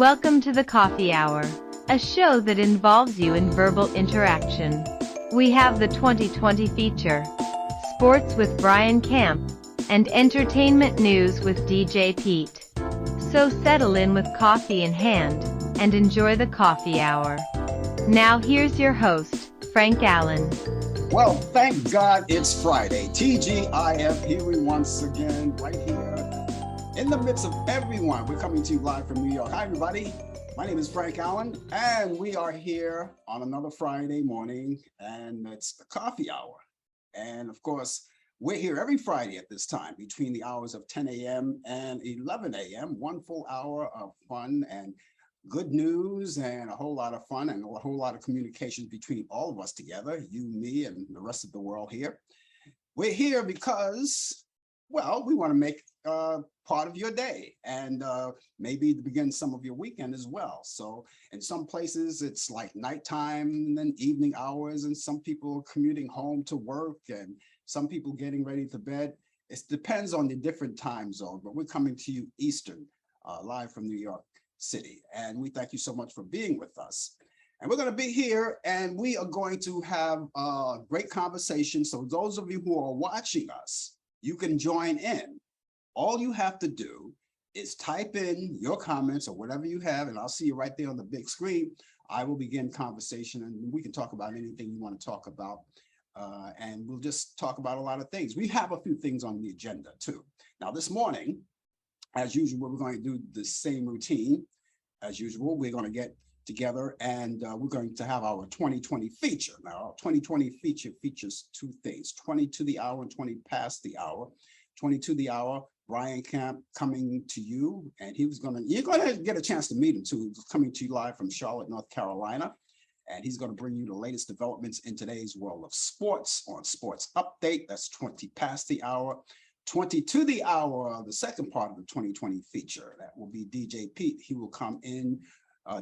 Welcome to the Coffee Hour, a show that involves you in verbal interaction. We have the 2020 feature, sports with Brian Camp, and entertainment news with DJ Pete. So settle in with coffee in hand, and enjoy the Coffee Hour. Now here's your host, Frank Allan. Well, thank God it's Friday. TGIF, here we once again, right here in the midst of everyone. We're coming to you live from New York. Hi, everybody. My name is Frank Allan, and we are here on another Friday morning, and it's the Coffee Hour. And of course, we're here every Friday at this time between the hours of 10 a.m. and 11 a.m., one full hour of fun and good news and a whole lot of fun and a whole lot of communications between all of us together, you, me, and the rest of the world here. We're here because, well, we want to make part of your day and maybe begin some of your weekend as well. So in some places it's like nighttime and then evening hours, and some people are commuting home to work and some people getting ready to bed. It depends on the different time zone, but we're coming to you Eastern, live from New York City. And we thank you so much for being with us. And we're going to be here and we are going to have a great conversation. So those of you who are watching us, you can join in. All you have to do is type in your comments or whatever you have, and I'll see you right there on the big screen. I will begin conversation and we can talk about anything you want to talk about. And we'll just talk about a lot of things. We have a few things on the agenda too. Now this morning, as usual, we're going to do the same routine. As usual, we're going to get together and we're going to have our 2020 feature. Now, our 2020 feature features two things, 20 to the hour and 20 past the hour. 20 to the hour, Brian Camp coming to you, and you're going to get a chance to meet him too. He's coming to you live from Charlotte, North Carolina, and he's going to bring you the latest developments in today's world of sports on Sports Update. That's 20 past the hour. 20 to the hour, the second part of the 2020 feature, that will be DJ Pete. He will come in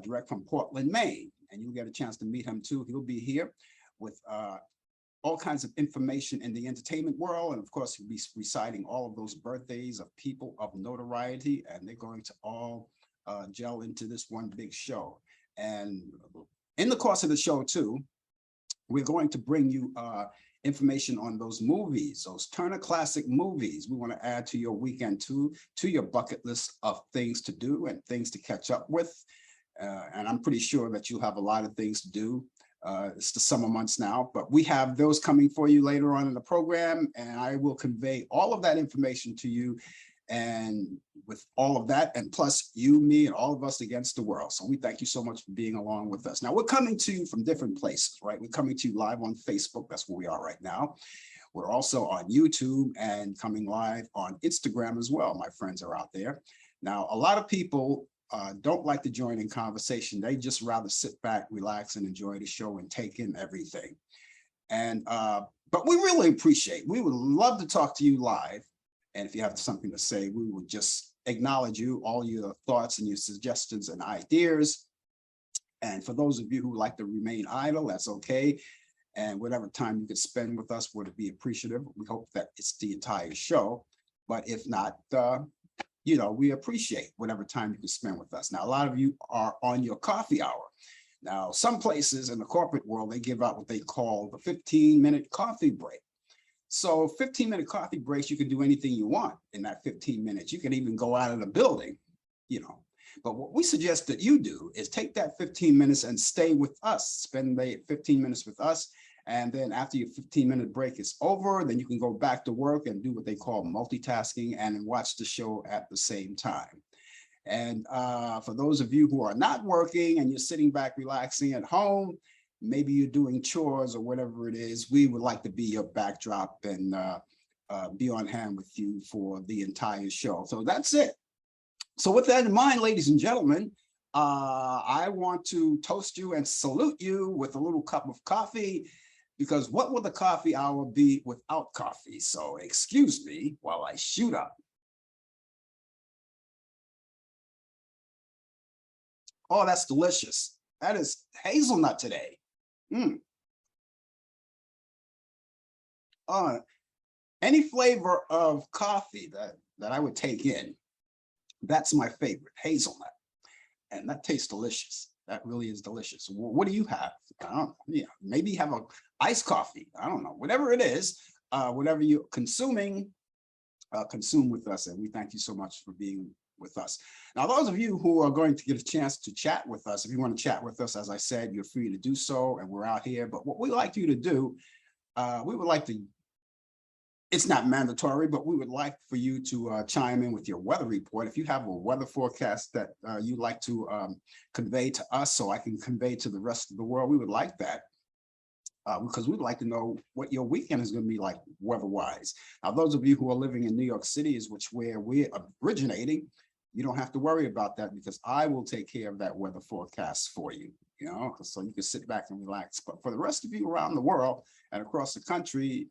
direct from Portland, Maine, and you'll get a chance to meet him too. He'll be here with all kinds of information in the entertainment world. And of course, he'll be reciting all of those birthdays of people of notoriety, and they're going to all gel into this one big show. And in the course of the show too, we're going to bring you information on those movies, those Turner Classic movies. We want to add to your weekend too, to your bucket list of things to do and things to catch up with. And I'm pretty sure that you'll have a lot of things to do. It's the summer months now, but we have those coming for you later on in the program, and I will convey all of that information to you. And with all of that, and plus you, me, and all of us against the world. So we thank you so much for being along with us. Now we're coming to you from different places, right? We're coming to you live on Facebook. That's where we are right now. We're also on YouTube and coming live on Instagram as well. My friends are out there. Now, a lot of people don't like to join in conversation. They just rather sit back, relax, and enjoy the show and take in everything. And but we really appreciate, we would love to talk to you live. And if you have something to say, we would just acknowledge you, all your thoughts and your suggestions and ideas. And for those of you who like to remain idle, that's okay. And whatever time you could spend with us would be appreciative. We hope that it's the entire show. But if not, you know, we appreciate whatever time you can spend with us. Now, a lot of you are on your coffee hour. Now, some places in the corporate world, they give out what they call the 15-minute coffee break. So 15-minute coffee breaks, you can do anything you want in that 15 minutes. You can even go out of the building, you know. But what we suggest that you do is take that 15 minutes and stay with us, spend the 15 minutes with us. And then after your 15-minute break is over, then you can go back to work and do what they call multitasking and watch the show at the same time. And for those of you who are not working and you're sitting back relaxing at home, maybe you're doing chores or whatever it is, we would like to be your backdrop and be on hand with you for the entire show. So that's it. So with that in mind, ladies and gentlemen, I want to toast you and salute you with a little cup of coffee, because what would the coffee hour be without coffee? So excuse me while I shoot up. Oh, that's delicious. That is hazelnut today. Any flavor of coffee that I would take in, that's my favorite, hazelnut. and that tastes delicious. That really is delicious. What do you have? I don't know. Yeah, maybe have a iced coffee. I don't know. Whatever it is, whatever you're consuming, consume with us. And we thank you so much for being with us. Now, those of you who are going to get a chance to chat with us, if you want to chat with us, as I said, you're free to do so. And we're out here. But what we like you to do, we would like to, it's not mandatory, but we would like for you to chime in with your weather report. If you have a weather forecast that you'd like to convey to us so I can convey to the rest of the world, we would like that. Because we'd like to know what your weekend is going to be like weather-wise. Now, those of you who are living in New York City, is where we're originating, you don't have to worry about that because I will take care of that weather forecast for you, so you can sit back and relax. But for the rest of you around the world and across the country,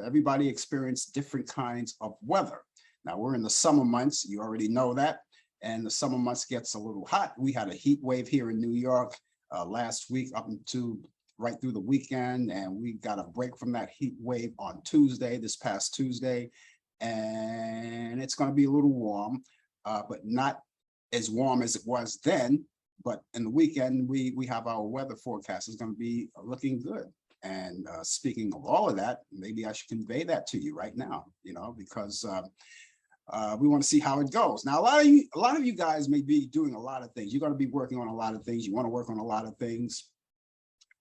everybody experiences different kinds of weather. Now, we're in the summer months. You already know that. And the summer months gets a little hot. We had a heat wave here in New York last week up into right through the weekend, and we got a break from that heat wave on Tuesday, this past Tuesday, and it's going to be a little warm, but not as warm as it was then. But in the weekend, we have our weather forecast is going to be looking good. And speaking of all of that, maybe I should convey that to you right now, because we want to see how it goes. Now, a lot of you guys may be doing a lot of things. You're going to be working on a lot of things. You want to work on a lot of things.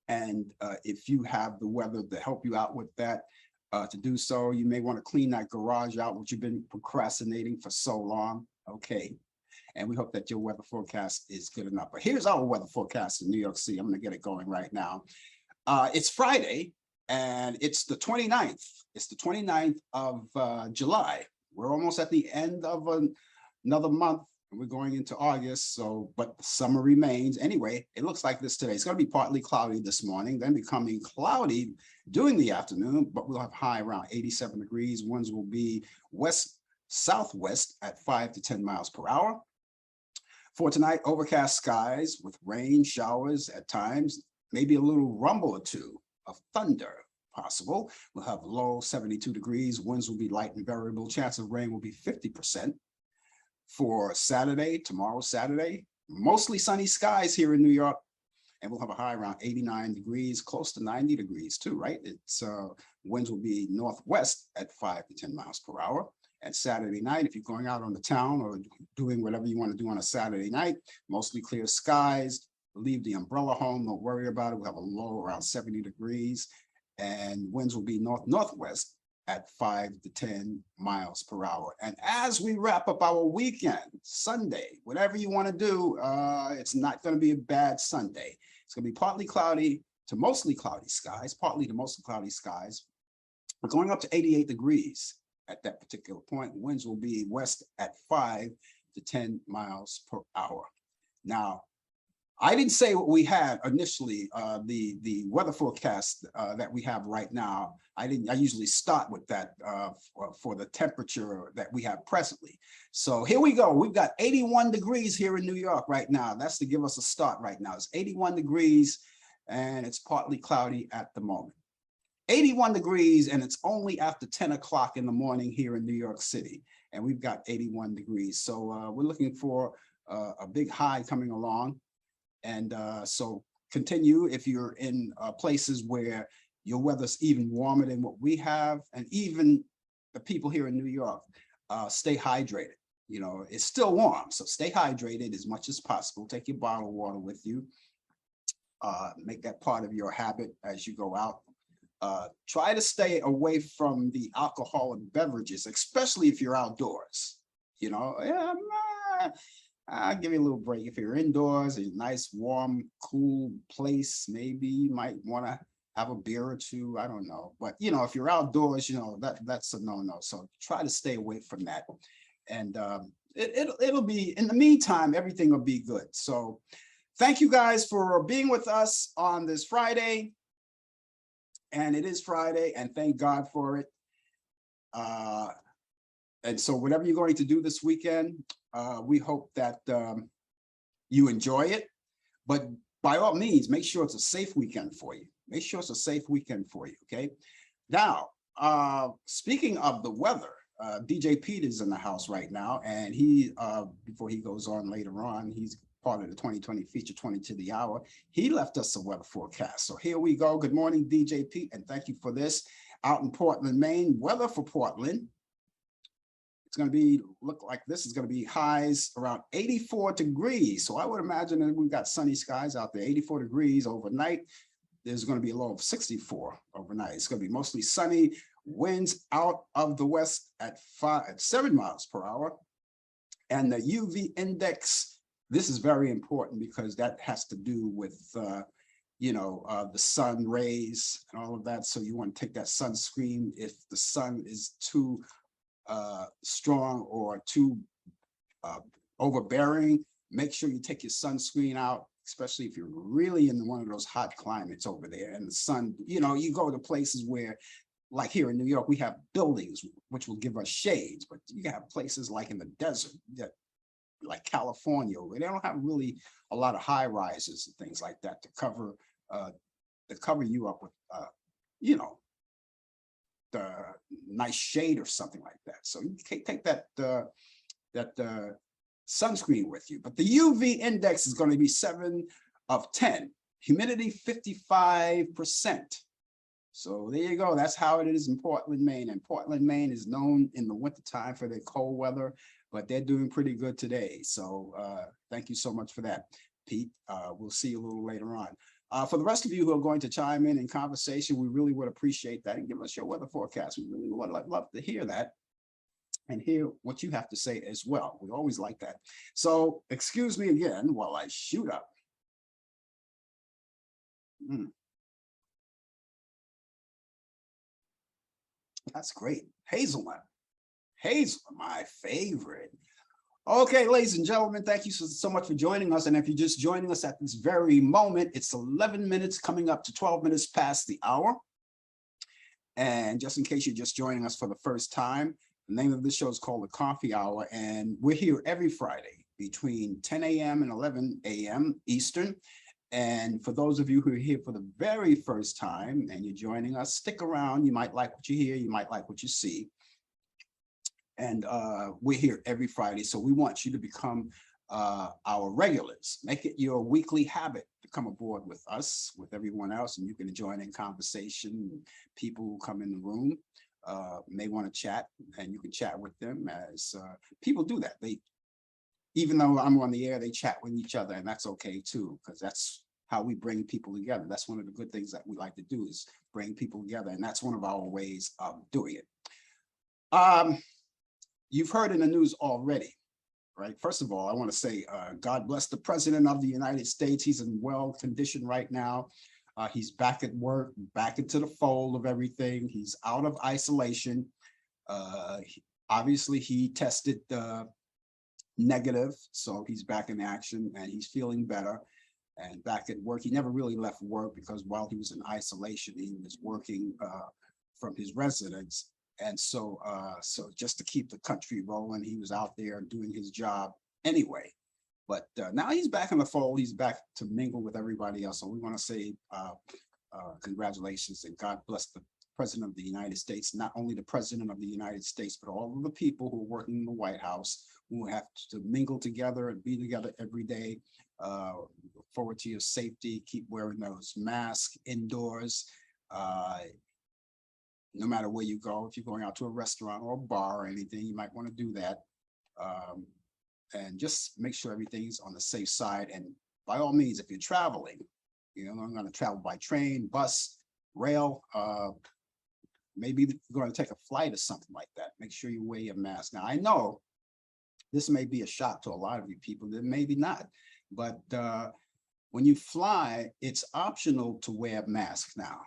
And if you have the weather to help you out with that, to do so, you may want to clean that garage out, which you've been procrastinating for so long. Okay. And we hope that your weather forecast is good enough. But here's our weather forecast in New York City. I'm going to get it going right now. It's Friday, and it's the 29th. It's the 29th of July. We're almost at the end of another month. We're going into August, but the summer remains. Anyway, it looks like this today. It's going to be partly cloudy this morning, then becoming cloudy during the afternoon, but we'll have high around 87 degrees. Winds will be west-southwest at 5 to 10 miles per hour. For tonight, overcast skies with rain, showers at times, maybe a little rumble or two of thunder possible. We'll have low 72 degrees. Winds will be light and variable. Chance of rain will be 50%. For Saturday, tomorrow, Saturday, mostly sunny skies here in New York, and we'll have a high around 89 degrees, close to 90 degrees too, right? It's winds will be northwest at 5 to 10 miles per hour. And Saturday night, if you're going out on the town or doing whatever you want to do on a Saturday night, mostly clear skies. Leave the umbrella home, don't worry about it. We'll have a low around 70 degrees, and winds will be northwest at 5 to 10 miles per hour. And as we wrap up our weekend, Sunday, whatever you want to do, it's not going to be a bad Sunday. It's going to be partly cloudy to mostly cloudy skies, partly to mostly cloudy skies. We're going up to 88 degrees at that particular point. Winds will be west at 5 to 10 miles per hour. Now, I didn't say what we had initially, the weather forecast that we have right now. I usually start with that for the temperature that we have presently. So here we go. We've got 81 degrees here in New York right now. That's to give us a start right now. It's 81 degrees and it's partly cloudy at the moment. 81 degrees, and it's only after 10 o'clock in the morning here in New York City. And we've got 81 degrees. So we're looking for a big high coming along. And so continue if you're in places where your weather's even warmer than what we have. And even the people here in New York, stay hydrated. It's still warm, so stay hydrated as much as possible. Take your bottle of water with you. Make that part of your habit as you go out. Try to stay away from the alcoholic beverages, especially if you're outdoors. I'll give you a little break. If you're indoors, a nice, warm, cool place, maybe you might want to have a beer or two. I don't know. But, if you're outdoors, that's a no-no. So try to stay away from that. And it'll be, in the meantime, everything will be good. So thank you guys for being with us on this Friday. And it is Friday, and thank God for it. And so whatever you're going to do this weekend, we hope that you enjoy it. But by all means, make sure it's a safe weekend for you. Make sure it's a safe weekend for you, okay? Now, speaking of the weather, DJ Pete is in the house right now, and he, before he goes on later on, he's part of the 2020 feature 20 to the hour. He left us a weather forecast. So here we go. Good morning, DJ Pete, and thank you for this. Out in Portland, Maine, weather for Portland. It's going to be look like this is going to be highs around 84 degrees. So I would imagine that we've got sunny skies out there, 84 degrees overnight. There's going to be a low of 64 overnight. It's going to be mostly sunny. Winds out of the west at 7 miles per hour. And the UV index, this is very important because that has to do with, the sun rays and all of that. So you want to take that sunscreen. If the sun is too strong or too overbearing, make sure you take your sunscreen out, especially if you're really in one of those hot climates over there. And the sun, you go to places where, like here in New York, we have buildings which will give us shades, but you have places like in the desert, like California, where they don't have really a lot of high rises and things like that to cover you up with, the nice shade or something like that. So you can take that sunscreen with you. But the UV index is going to be 7 of 10. Humidity 55%. So there you go. That's how it is in Portland, Maine. And Portland, Maine is known in the wintertime for their cold weather, but they're doing pretty good today. So thank you so much for that, Pete. We'll see you a little later on. For the rest of you who are going to chime in conversation, we really would appreciate that and give us your weather forecast. We really would love to hear that and hear what you have to say as well. We always like that. So excuse me again while I shoot up. That's great. Hazelnut, my favorite. Okay, ladies and gentlemen, thank you so much for joining us. And if you're just joining us at this very moment, it's 11 minutes coming up to 12 minutes past the hour. And just in case you're just joining us for the first time, the name of this show is called The Coffee Hour. And we're here every Friday between 10 a.m. and 11 a.m. Eastern. And for those of you who are here for the very first time and you're joining us, stick around. You might like what you hear. You might like what you see. And we're here every Friday. So we want you to become our regulars. Make it your weekly habit to come aboard with us, with everyone else, and you can join in conversation. People who come in the room may want to chat, and you can chat with them as people do that. Even though I'm on the air, they chat with each other, and that's okay too, because that's how we bring people together. That's one of the good things that we like to do, is bring people together, and that's one of our ways of doing it. You've heard in the news already, right? First of all, I want to say, God bless the President of the United States. He's in well condition right now. He's back at work, back into the fold of everything. He's out of isolation. Obviously, he tested negative, so he's back in action and he's feeling better and back at work. He never really left work because while he was in isolation, he was working from his residence. And so just to keep the country rolling, he was out there doing his job anyway. But now he's back in the fold. He's back to mingle with everybody else. So we want to say congratulations and God bless the President of the United States, not only the President of the United States, but all of the people who are working in the White House, who have to mingle together and be together every day. Look forward to your safety. Keep wearing those masks indoors. No matter where you go, if you're going out to a restaurant or a bar or anything, you might want to do that. And just make sure everything's on the safe side. And by all means, if you're traveling, I'm going to travel by train, bus, rail, maybe you're going to take a flight or something like that. Make sure you wear your mask. Now, I know this may be a shock to a lot of you people, that maybe not, but when you fly, it's optional to wear a mask now.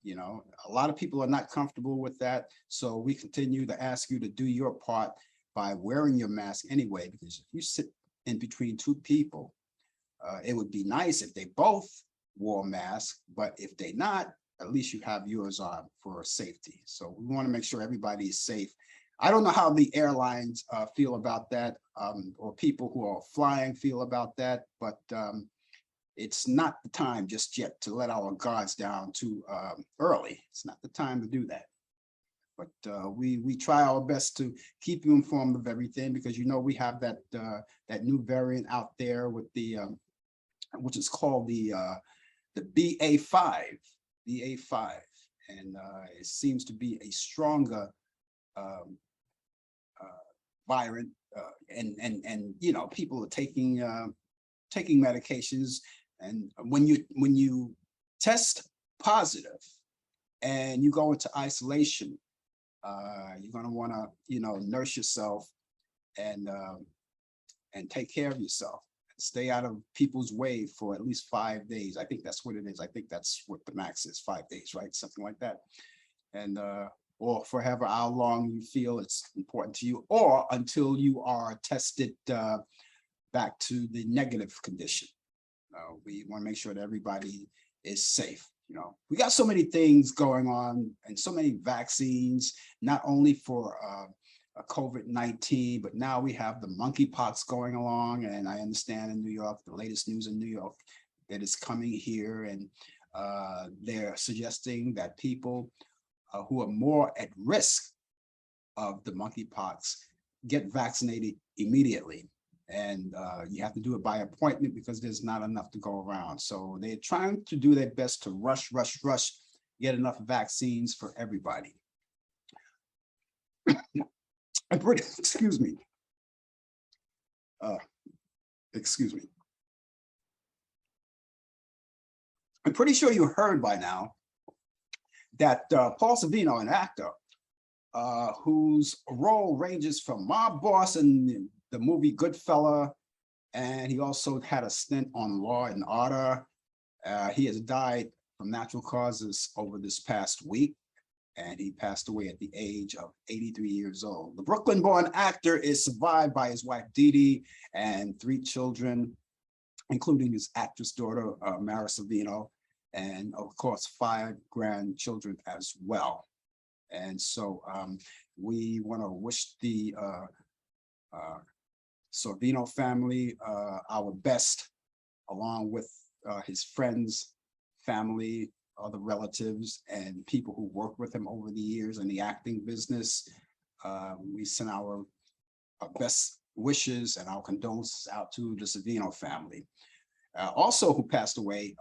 A lot of people are not comfortable with that. So we continue to ask you to do your part by wearing your mask anyway, because if you sit in between two people, it would be nice if they both wore masks, but if they not, at least you have yours on for safety. So we want to make sure everybody is safe. I don't know how the airlines feel about that, or people who are flying feel about that, but it's not the time just yet to let our guards down too early. It's not the time to do that. But we try our best to keep you informed of everything, because we have that new variant out there with the which is called the BA5, BA5, and it seems to be a stronger um, variant, and people are taking medications, and when you test positive and you go into isolation, you're going to want to nurse yourself and take care of yourself. Stay out of people's way for at least 5 days. I think that's what it is. I think that's what the max is, 5 days, right? Something like that. And or forever, how long you feel it's important to you, or until you are tested back to the negative condition. We want to make sure that everybody is safe. We got so many things going on and so many vaccines, not only for COVID-19, but now we have the monkeypox going along. And I understand in New York, the latest news in New York, that is coming here, and they're suggesting that people who are more at risk of the monkeypox get vaccinated immediately. And you have to do it by appointment because there's not enough to go around. So they're trying to do their best to rush, get enough vaccines for everybody. Excuse me. Excuse me. I'm pretty sure you heard by now that Paul Sorvino, an actor whose role ranges from mob boss in the movie Goodfella, and he also had a stint on Law and Order. He has died from natural causes over this past week, and he passed away at the age of 83 years old. The Brooklyn-born actor is survived by his wife, Dee Dee, and 3 children, including his actress daughter, Mara Sorvino, and of course, 5 grandchildren as well. And so we want to wish the Sorvino family our best, along with his friends, family, other relatives, and people who worked with him over the years in the acting business. We send our best wishes and our condolences out to the Sorvino family. Also, who passed away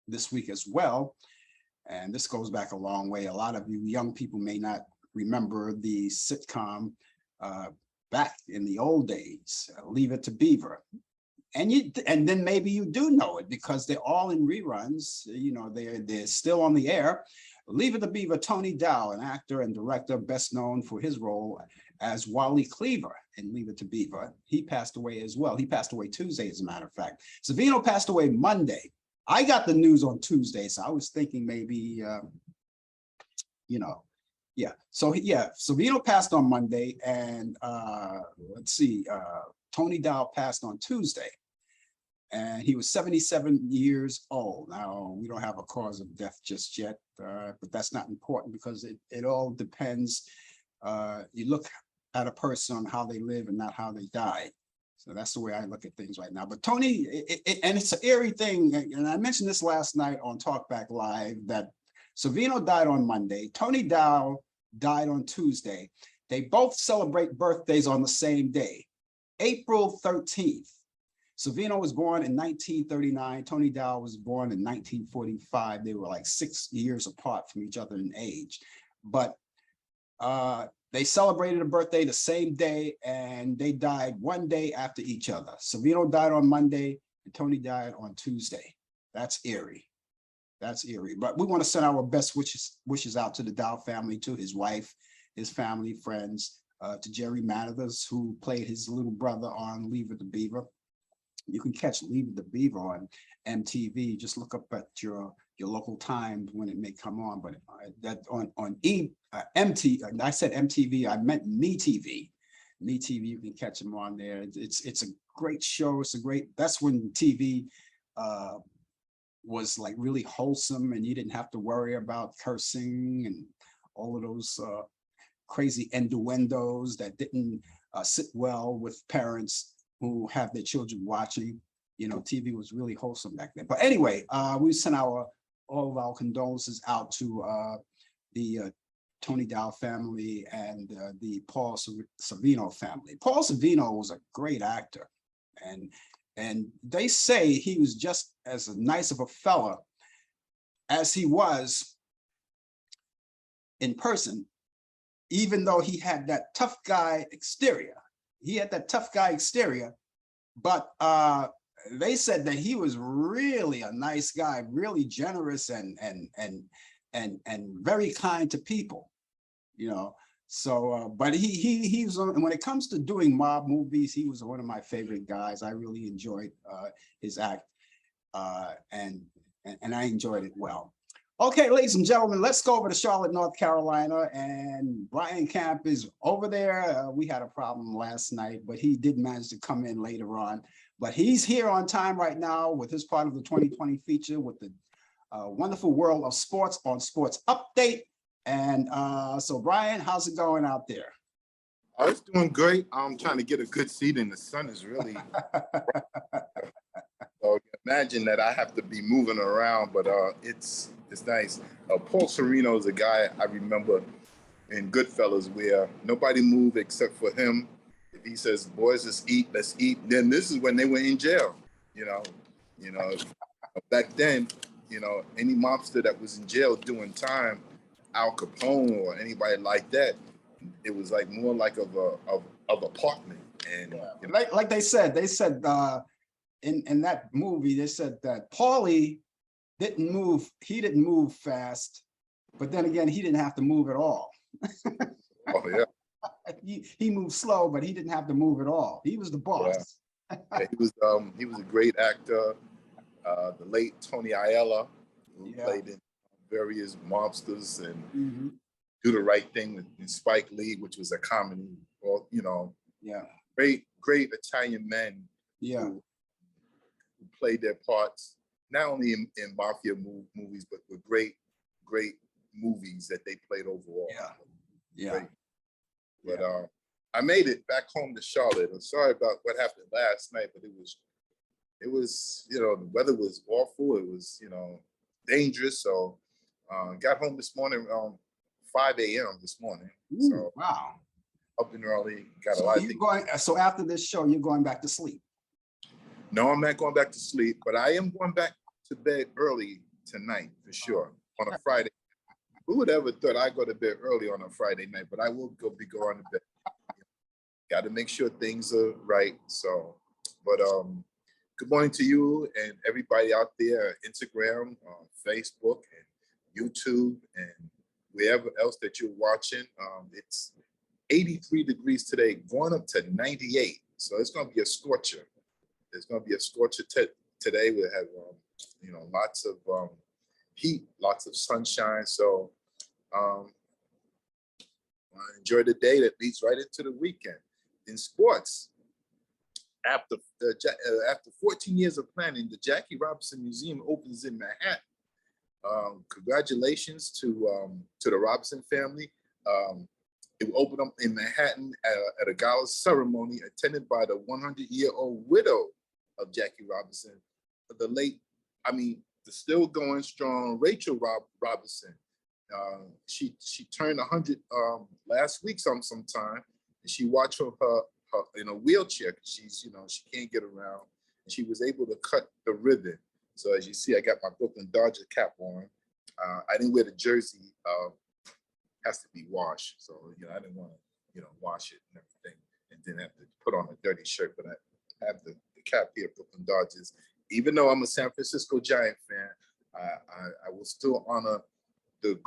this week as well, and this goes back a long way. A lot of you young people may not remember the sitcom back in the old days, Leave It to Beaver. And then maybe you do know it because they're all in reruns. They're still on the air. Leave It to Beaver, Tony Dow, an actor and director best known for his role as Wally Cleaver in Leave It to Beaver. He passed away as well. He passed away Tuesday, as a matter of fact. Sorvino passed away Monday. I got the news on Tuesday, so I was thinking maybe, yeah. So Sorvino passed on Monday, and let's see, Tony Dow passed on Tuesday, and he was 77 years old. Now, we don't have a cause of death just yet, but that's not important because it all depends. You look at a person on how they live and not how they die. So that's the way I look at things right now. But Tony, and it's an eerie thing, and I mentioned this last night on Talkback Live, that Sorvino died on Monday, Tony Dow died on Tuesday. They both celebrate birthdays on the same day, April 13th. Sorvino was born in 1939. Tony Dow was born in 1945. They were like 6 years apart from each other in age. But they celebrated a birthday the same day, and they died one day after each other. Sorvino died on Monday, and Tony died on Tuesday. That's eerie. That's eerie. But we want to send our best wishes out to the Dow family, to his wife, his family, friends, to Jerry Mathers, who played his little brother on Leave It to Beaver. You can catch Leave It to Beaver on MTV. Just look up at your local time when it may come on. But that on MTV, I said MTV, I meant MeTV. MeTV, you can catch them on there. It's a great show. That's when TV was like really wholesome, and you didn't have to worry about cursing and all of those crazy innuendos that didn't sit well with parents who have their children watching. TV was really wholesome back then. But anyway, we sent all of our condolences out to the Tony Dow family and the Paul Savino family. Paul Savino was a great actor, and they say he was just as nice of a fella as he was in person, even though he had that tough guy exterior. He had that tough guy exterior, but they said that he was really a nice guy, really generous and very kind to people, you know. So, but he was when it comes to doing mob movies, he was one of my favorite guys. I really enjoyed his act, and I enjoyed it well. Okay, ladies and gentlemen, let's go over to Charlotte, North Carolina, and Brian Camp is over there. We had a problem last night, but he did manage to come in later on. But he's here on time right now with his part of the 2020 feature with the wonderful world of sports on Sports Update. And so, Brian, how's it going out there? It's doing great. I'm trying to get a good seat, and the sun is really. So imagine that I have to be moving around, but it's nice. Paul Sereno is a guy I remember in Goodfellas where nobody moved except for him. If he says, "Boys, let's eat," then this is when they were in jail. You know, back then, any mobster that was in jail doing time, Al Capone or anybody like that, it was like more like of apartment. And like they said in that movie, they said that Paulie didn't move. He didn't move fast, but then again, he didn't have to move at all. Oh yeah. He moved slow, but he didn't have to move at all. He was the boss. Yeah, he was a great actor. The late Tony Aiello, who played in various mobsters and Do the Right Thing in Spike Lee, which was a comedy. Or great Italian men who played their parts not only in mafia movies, but with great movies that they played overall. Great. But I made it back home to Charlotte. I'm sorry about what happened last night, but it was the weather was awful. It was dangerous. So got home this morning around 5 a.m. this morning. Ooh, so wow. Up and early. Got a lot of things. So after this show, you're going back to sleep? No, I'm not going back to sleep, but I am going back to bed early tonight for sure on a Friday. Who would ever thought I'd go to bed early on a Friday night, but I will be going to bed. Got to make sure things are right. So, but good morning to you and everybody out there, Instagram, Facebook, and YouTube, and wherever else that you're watching. It's 83 degrees today, going up to 98. So it's going to be a scorcher. There's going to be a scorcher today. We'll have, lots of heat, lots of sunshine. So I enjoy the day that leads right into the weekend. In sports, after 14 years of planning, the Jackie Robinson Museum opens in Manhattan. Congratulations to the Robinson family. It will open up in Manhattan at a gala ceremony attended by the 100-year-old widow of Jackie Robinson, the still going strong Rachel Robinson. She turned 100 last week sometime, and she watched her in a wheelchair. She can't get around, and she was able to cut the ribbon. So as you see, I got my Brooklyn Dodger cap on. I didn't wear the jersey. Has to be washed, so I didn't want to wash it and everything, and then have to put on a dirty shirt. But I have the cap here, Brooklyn Dodgers. Even though I'm a San Francisco Giant fan, I will still honor the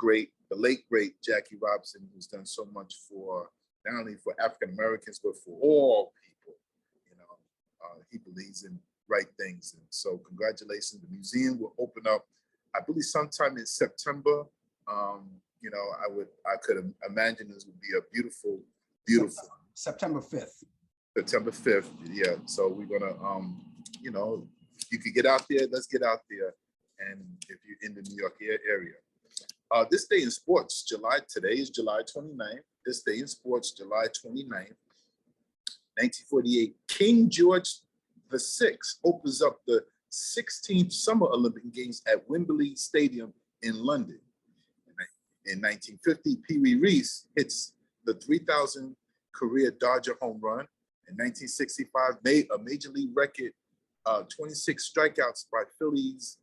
late great Jackie Robinson, who's done so much for not only for African Americans but for all people. He believes in right things, and so congratulations. The museum will open up, I believe, sometime in September. I could imagine this would be a beautiful. September 5th. September 5th, yeah. So we're gonna, you could get out there. Let's get out there, and if you're in the New York area, this day in sports, today is July 29th. This day in sports, July 29th, 1948, King George VI opens up the 16th Summer Olympic Games at Wembley Stadium in London. In 1950, Pee Wee Reese hits the 3,000 career Dodger home run. In 1965, made a major league record, 26 strikeouts by the Phillies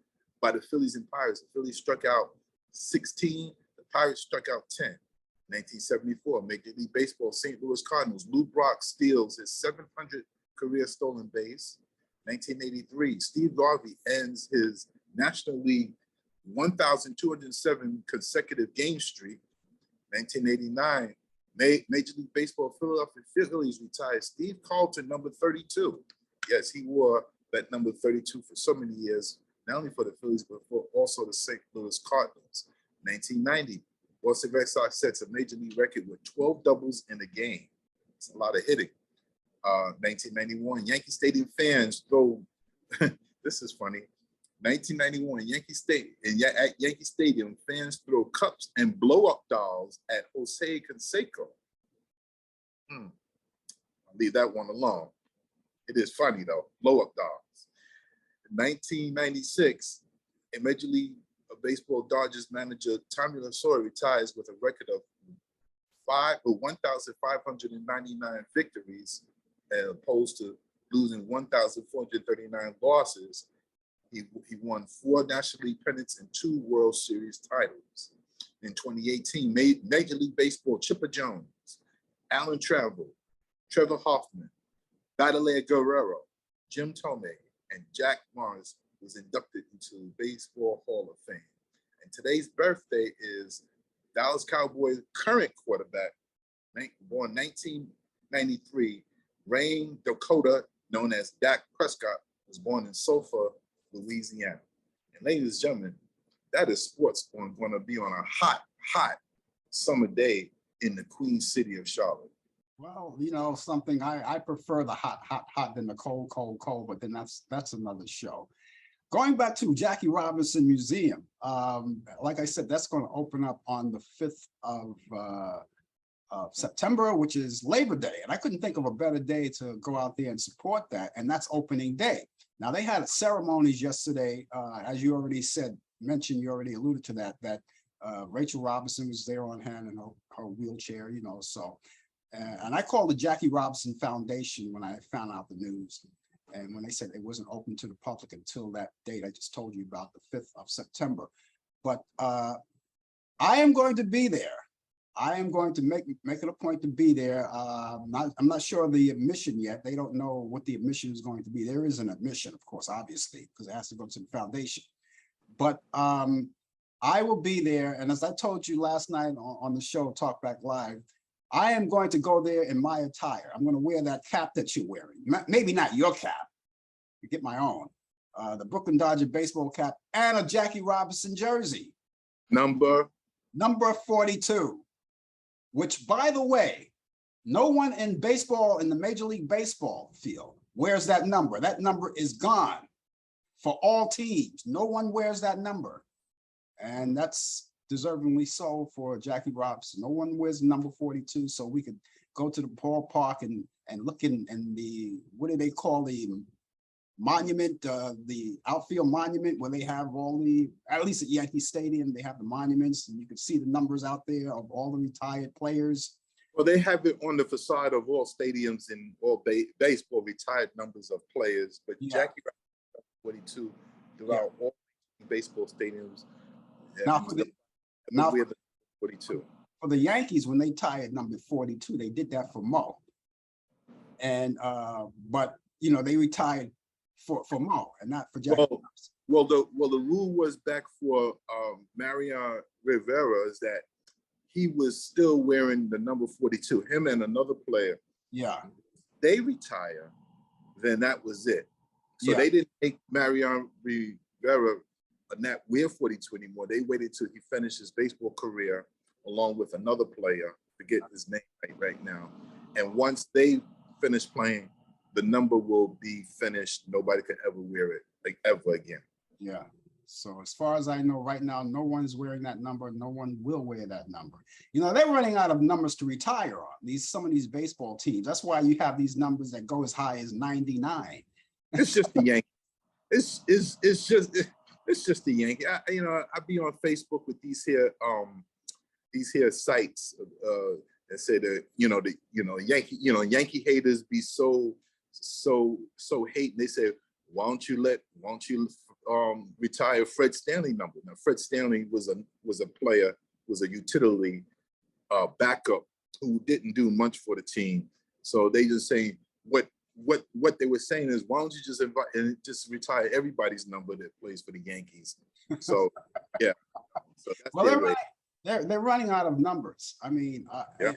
and Pirates. The Phillies struck out 16, the Pirates struck out 10. 1974, Major League Baseball, St. Louis Cardinals, Lou Brock steals his 700 career stolen base. 1983, Steve Garvey ends his National League 1,207 consecutive game streak. 1989, Major League Baseball Philadelphia Phillies retired Steve Carlton, number 32. Yes, he wore that number 32 for so many years, not only for the Phillies, but for also the St. Louis Cardinals. 1990, Boston Red Sox sets a major league record with 12 doubles in a game. It's a lot of hitting. 1991, Yankee Stadium fans throw, this is funny, 1991, at Yankee Stadium, fans throw cups and blow-up dolls at Jose Canseco. I'll leave that one alone. It is funny though, blow-up dolls. In 1996, a Major League Baseball Dodgers manager Tommy Lasorda retires with a record of 1,599 victories, as opposed to losing 1,439 losses. He won 4 National League pennants and 2 World Series titles. In 2018, Major League Baseball Chipper Jones, Allan Travel, Trevor Hoffman, Battler Guerrero, Jim Thome, and Jack Morris was inducted into the Baseball Hall of Fame. And today's birthday is Dallas Cowboys current quarterback, born 1993, Rain Dakota, known as Dak Prescott, was born in Sulphur, Louisiana. And ladies and gentlemen, that is sports going to be on a hot, hot summer day in the Queen City of Charlotte. Well, you know, something I prefer the hot, hot, hot than the cold, cold, cold, but then that's another show. Going back to Jackie Robinson Museum, like I said, that's going to open up on the 5th of September, which is Labor Day. And I couldn't think of a better day to go out there and support that. And that's opening day. Now, they had ceremonies yesterday, as you already mentioned, you already alluded to that Rachel Robinson was there on hand in her wheelchair, you know, so. And I called the Jackie Robinson Foundation when I found out the news. And when they said it wasn't open to the public until that date I just told you about, the 5th of September. But I am going to be there. I am going to make it a point to be there. I'm not sure of the admission yet. They don't know what the admission is going to be. There is an admission, of course, obviously, because it has to go to the foundation. But I will be there. And as I told you last night on the show, Talk Back Live, I am going to go there in my attire. I'm going to wear that cap that you're wearing. Maybe not your cap. You get my own. The Brooklyn Dodger baseball cap and a Jackie Robinson jersey. Number 42. Which, by the way, no one in baseball, in the Major League Baseball field, wears that number. That number is gone for all teams. No one wears that number. And that's deservingly so for Jackie Robinson. No one wears number 42, so we could go to the ballpark and look in the, what do they call the monument, the outfield monument, where they have all the, at least at Yankee Stadium, they have the monuments, and you can see the numbers out there of all the retired players. Well, they have it on the facade of all stadiums and all baseball, retired numbers of players, but yeah. Jackie Robinson 42 throughout all baseball stadiums. Now, 42. For the Yankees, when they tied number 42, they did that for Mo. And but you know, they retired for Mo and not for Jackie. Well, the rule was back for Mariano Rivera is that he was still wearing the number 42. Him and another player. Yeah. They retire, then that was it. So they didn't make Mariano Rivera not wear 42 anymore. They waited till he finished his baseball career along with another player, forget his name right now. And once they finish playing, the number will be finished. Nobody could ever wear it, like ever again. Yeah. So as far as I know right now, no one's wearing that number. No one will wear that number. You know, they're running out of numbers to retire on. Some of these baseball teams. That's why you have these numbers that go as high as 99. It's just the Yankees. It's just the Yankee. I be on Facebook with these here these here sites that say that Yankee haters be so hating. They say, why don't you retire Fred Stanley number? Now Fred Stanley was a player, was a utility backup who didn't do much for the team. So they just saying what they were saying is, why don't you just invite and just retire everybody's number that plays for the Yankees? So yeah, so that's Well, their way. they're running out of numbers. I mean, Yeah.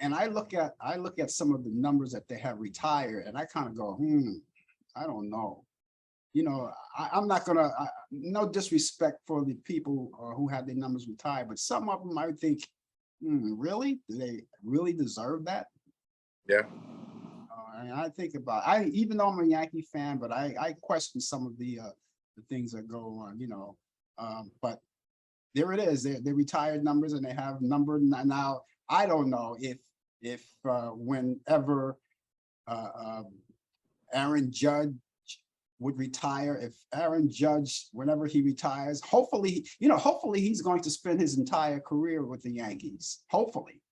and I look at some of the numbers that they have retired, and I kind of go, I don't know. You know, I'm not gonna. No disrespect for the people who had their numbers retired, but some of them I would think, really, do they really deserve that? Yeah. And I think about, even though I'm a Yankee fan, but I question some of the things that go on. You know, but there it is. They retired numbers, and they have numbered now. I don't know if whenever Aaron Judge would retire, if Aaron Judge, whenever he retires, hopefully he's going to spend his entire career with the Yankees. Hopefully.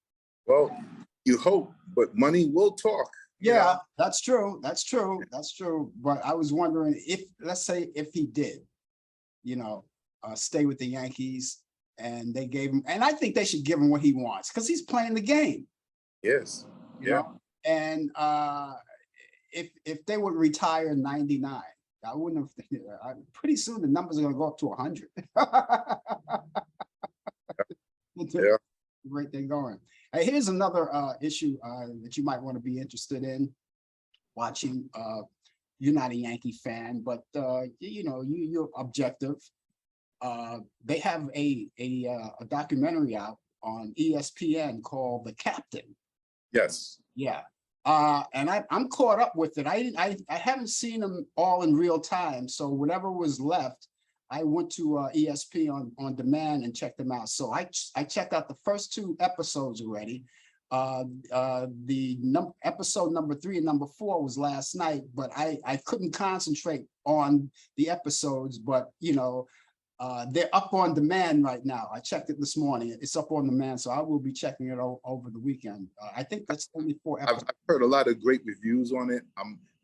Well, you hope, but money will talk. Yeah, that's true. That's true. That's true. But I was wondering if, let's say, if he did, stay with the Yankees, and they gave him, and I think they should give him what he wants because he's playing the game. Yes. You know? And if they would retire in 99, I wouldn't have. Pretty soon the numbers are going to go up to 100. Yeah. Great thing going. Hey, here's another issue that you might want to be interested in watching. You're not a Yankee fan, but you're objective. They have a documentary out on ESPN called The Captain. Yes. Yeah. And I'm caught up with it. I haven't seen them all in real time. So whatever was left, I went to ESPN on demand and checked them out. So I checked out the first 2 episodes already. Episode number 3 and number 4 was last night, but I couldn't concentrate on the episodes, but they're up on demand right now. I checked it this morning. It's up on demand, so I will be checking it over the weekend. I think that's only 4 episodes. I've heard a lot of great reviews on it.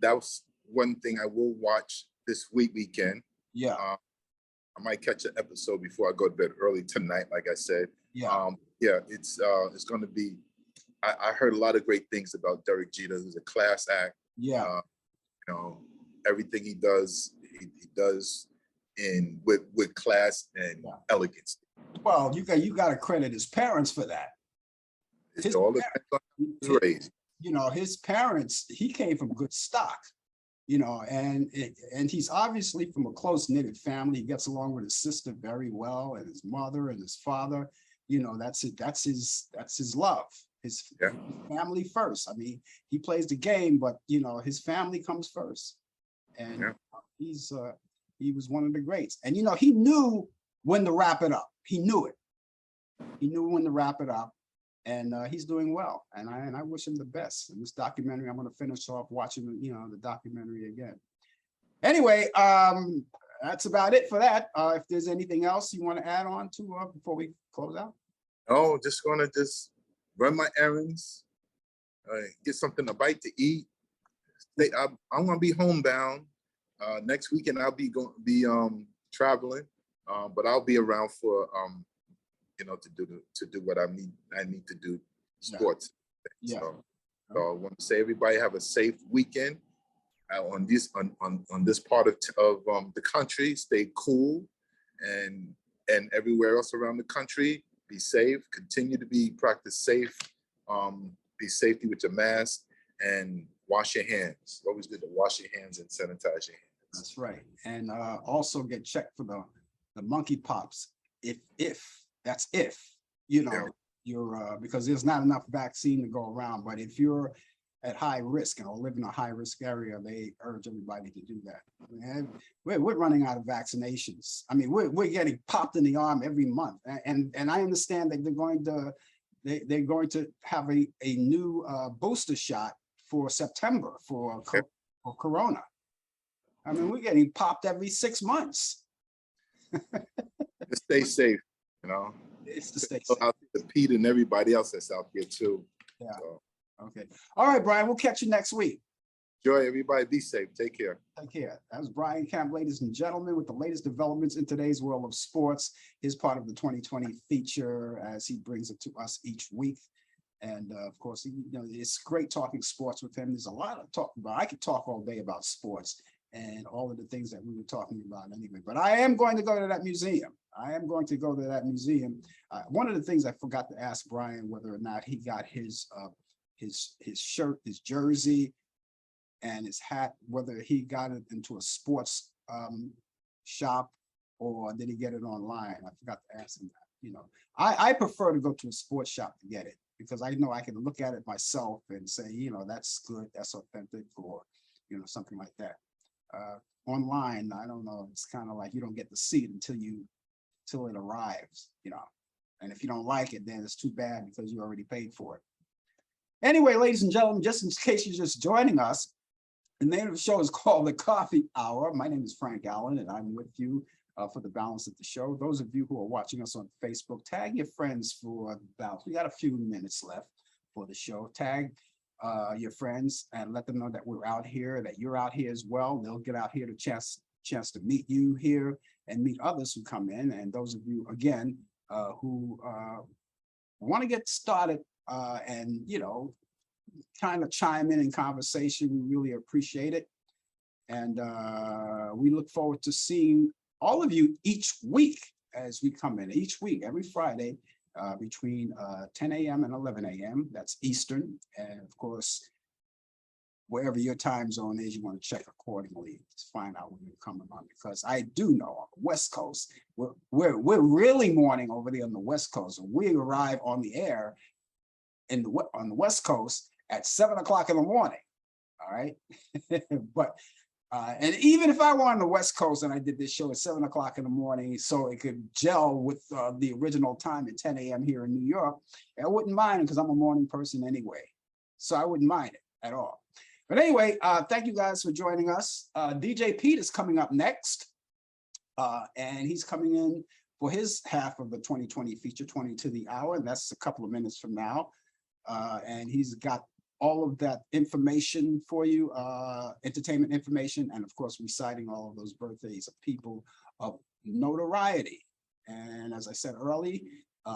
That was one thing I will watch this weekend. Yeah. I might catch an episode before I go to bed early tonight, like I said. Yeah. It's going to be. I heard a lot of great things about Derek Jeter, who's a class act. Yeah. Everything he does, he does with class and elegance. Well, you got to credit his parents for that. It's all depends on his raised. His parents, he came from good stock. And he's obviously from a close-knitted family. He gets along with his sister very well, and his mother and his father. That's it. That's his love. His family first. I mean, he plays the game, but his family comes first. And he was one of the greats. And he knew when to wrap it up. He knew it. He knew when to wrap it up. And he's doing well, and I wish him the best. And this documentary, I'm going to finish off watching, the documentary again. Anyway, that's about it for that. If there's anything else you want to add on to before we close out? No, just going to run my errands, get something to bite to eat. I'm going to be homebound. Next weekend I'll be traveling, but I'll be around for to do what I need to do, sports. Yeah. So I want to say everybody have a safe weekend on this part of the country. Stay cool, and everywhere else around the country, be safe. Continue to practice safe. Be safety with your mask and wash your hands. Always good to wash your hands and sanitize your hands. That's right, and also get checked for the monkeypox. If you're because there's not enough vaccine to go around. But if you're at high risk or live in a high risk area, they urge everybody to do that. And we're running out of vaccinations. I mean, we're getting popped in the arm every month, and I understand that they're going to have a new booster shot for September for Corona. I mean, we're getting popped every 6 months. Stay safe. It's to stay So safe. out there to Pete and everybody else that's out there too. Yeah. So, Okay. All right, Brian. We'll catch you next week. enjoy, everybody. Be safe. Take care. Take care. That was Brian Camp, ladies and gentlemen, with the latest developments in today's world of sports. His part of the 2020 feature as he brings it to us each week. And of course, it's great talking sports with him. There's a lot of talk about. I could talk all day about sports and all of the things that we were talking about anyway. But I am going to go to that museum. I am going to go to that museum. One of the things I forgot to ask Brian whether or not he got his shirt, his jersey, and his hat, whether he got it into a sports shop or did he get it online? I forgot to ask him that. I prefer to go to a sports shop to get it because I know I can look at it myself and say, that's good, that's authentic, or something like that. Online, I don't know. It's kind of like you don't get to see it until it arrives, And if you don't like it, then it's too bad because you already paid for it. Anyway, ladies and gentlemen, just in case you're just joining us, the name of the show is called The Coffee Hour. My name is Frank Allan, and I'm with you for the balance of the show. Those of you who are watching us on Facebook, tag your friends for the balance. We got a few minutes left for the show. Tag your friends and let them know that we're out here, that you're out here as well. They'll get out here to chance to meet you here and meet others who come in. And those of you, again, who want to get started and, kind of chime in conversation, we really appreciate it. And we look forward to seeing all of you each week as we come in, each week, every Friday, between 10 a.m. and 11 a.m. That's Eastern. And of course, wherever your time zone is, you want to check accordingly to find out when you're coming on. Because I do know on the West Coast, we're really morning over there on the West Coast. We arrive on the air on the West Coast at 7 o'clock in the morning. All right. But and even if I were on the West Coast and I did this show at 7 o'clock in the morning, so it could gel with the original time at 10 a.m. here in New York, I wouldn't mind because I'm a morning person anyway. So I wouldn't mind it at all. But anyway, thank you guys for joining us. DJ Pete is coming up next. And he's coming in for his half of the 2020 feature, 20 to the hour. And that's a couple of minutes from now. And he's got all of that information for you, entertainment information, and of course, reciting all of those birthdays of people of notoriety. And as I said early,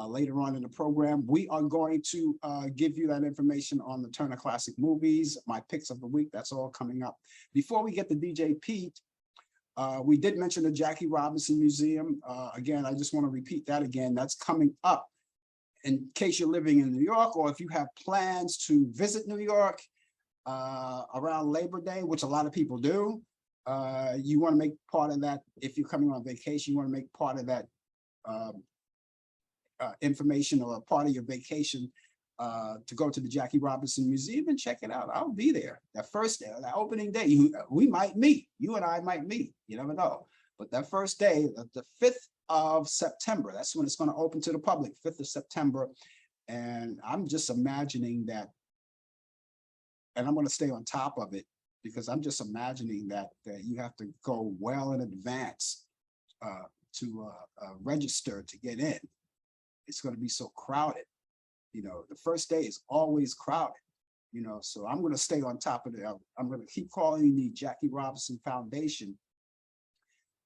later on in the program, we are going to give you that information on the Turner Classic Movies, my picks of the week. That's all coming up. Before we get to DJ Pete, we did mention the Jackie Robinson Museum. Again, I just want to repeat that again. That's coming up. In case you're living in New York, or if you have plans to visit New York around Labor Day, which a lot of people do, you want to make part of that. If you're coming on vacation, you want to make part of that information or a part of your vacation to go to the Jackie Robinson Museum and check it out. I'll be there. That first day, that opening day, we might meet. You and I might meet. You never know. But that first day, the 5th of September, that's when it's going to open to the public, 5th of September. And I'm just imagining that, and I'm going to stay on top of it because I'm just imagining that you have to go well in advance to register to get in. It's going to be so crowded. The first day is always crowded, so I'm going to stay on top of it. I'm going to keep calling the Jackie Robinson Foundation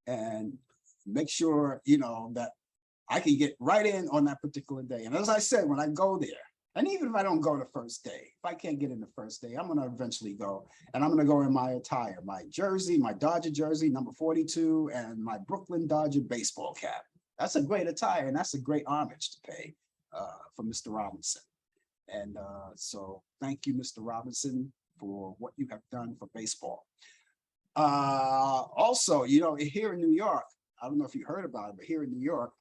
and make sure, that I can get right in on that particular day. And as I said, when I go there, and even if I don't go the first day, if I can't get in the first day, I'm going to eventually go. And I'm going to go in my attire, my jersey, my Dodger jersey, number 42, and my Brooklyn Dodger baseball cap. That's a great attire, and that's a great homage to pay for Mr. Robinson. And so thank you, Mr. Robinson, for what you have done for baseball. Also, here in New York, I don't know if you heard about it, but here in New York,